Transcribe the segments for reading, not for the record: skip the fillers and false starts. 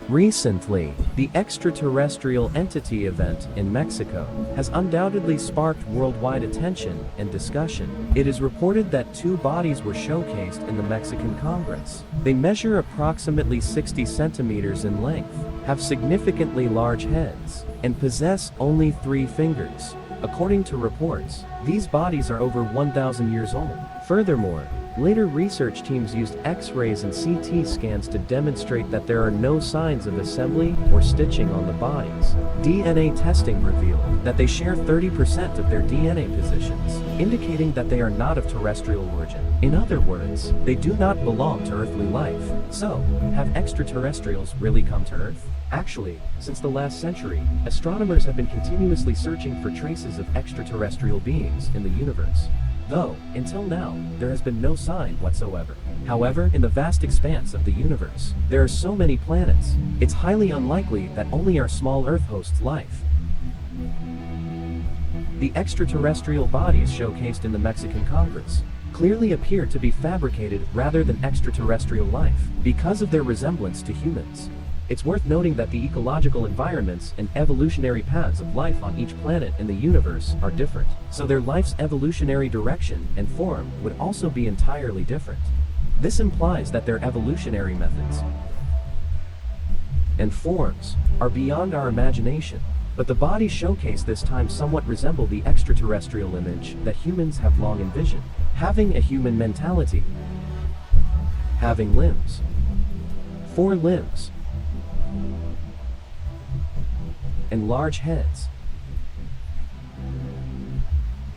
Recently, the extraterrestrial entity event in Mexico has undoubtedly sparked worldwide attention and discussion. It is reported that two bodies were showcased in the Mexican Congress. They measure approximately 60 centimeters in length, have significantly large heads, and possess only 3 fingers. According to reports, these bodies are over 1,000 years old. Furthermore, later research teams used X-rays and CT scans to demonstrate that there are no signs of assembly or stitching on the bodies. DNA testing revealed that they share 30% of their DNA positions, indicating that they are not of terrestrial origin. In other words, they do not belong to earthly life. So, have extraterrestrials really come to Earth? Actually, since the last century, astronomers have been continuously searching for traces of extraterrestrial beings in the universe. Though, until now, there has been no sign whatsoever. However, in the vast expanse of the universe, there are so many planets, it's highly unlikely that only our small Earth hosts life. The extraterrestrial bodies showcased in the Mexican Congress clearly appear to be fabricated rather than extraterrestrial life, because of their resemblance to humans. It's worth noting that the ecological environments and evolutionary paths of life on each planet in the universe are different, so their life's evolutionary direction and form would also be entirely different. This implies that their evolutionary methods and forms are beyond our imagination, but the bodies showcased this time somewhat resemble the extraterrestrial image that humans have long envisioned. Having a human mentality, having limbs, 4 limbs, and large heads.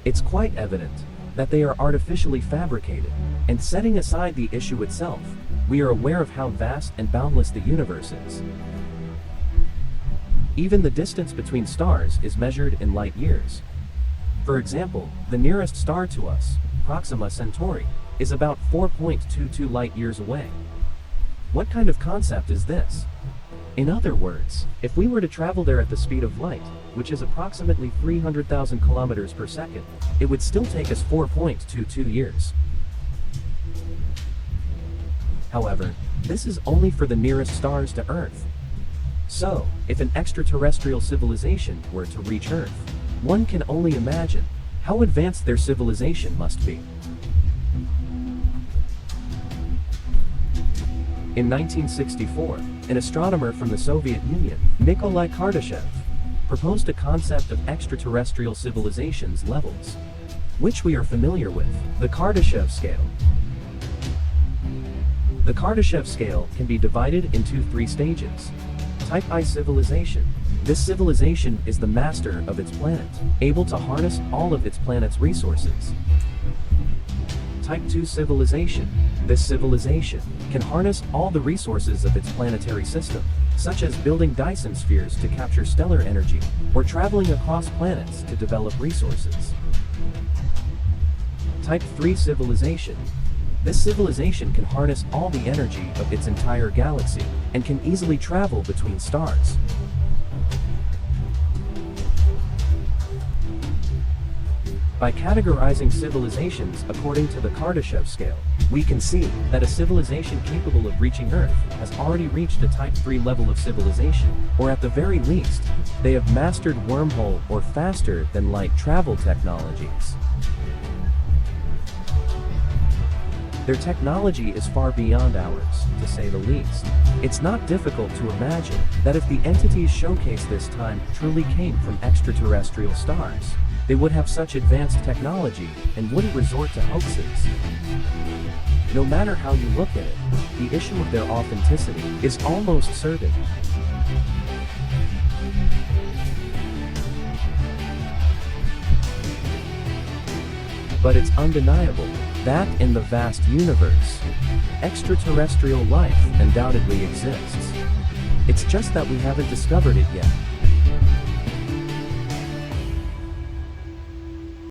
It's quite evident that they are artificially fabricated, and setting aside the issue itself, we are aware of how vast and boundless the universe is. Even the distance between stars is measured in light years. For example, the nearest star to us, Proxima Centauri, is about 4.22 light years away. What kind of concept is this? In other words, if we were to travel there at the speed of light, which is approximately 300,000 kilometers per second, it would still take us 4.22 years. However, this is only for the nearest stars to Earth. So, if an extraterrestrial civilization were to reach Earth, one can only imagine how advanced their civilization must be. In 1964, an astronomer from the Soviet Union, Nikolai Kardashev, proposed a concept of extraterrestrial civilizations levels, which we are familiar with, the Kardashev scale. The Kardashev scale can be divided into 3 stages. Type I civilization. This civilization is the master of its planet, able to harness all of its planet's resources. Type 2 civilization. This civilization can harness all the resources of its planetary system, such as building Dyson spheres to capture stellar energy, or traveling across planets to develop resources. Type 3 civilization. This civilization can harness all the energy of its entire galaxy, and can easily travel between stars. By categorizing civilizations according to the Kardashev scale, we can see that a civilization capable of reaching Earth has already reached a Type 3 level of civilization, or at the very least, they have mastered wormhole or faster than light travel technologies. Their technology is far beyond ours, to say the least. It's not difficult to imagine that if the entities showcased this time truly came from extraterrestrial stars, they would have such advanced technology and wouldn't resort to hoaxes. No matter how you look at it, the issue of their authenticity is almost certain. But it's undeniable that in the vast universe, extraterrestrial life undoubtedly exists. It's just that we haven't discovered it yet.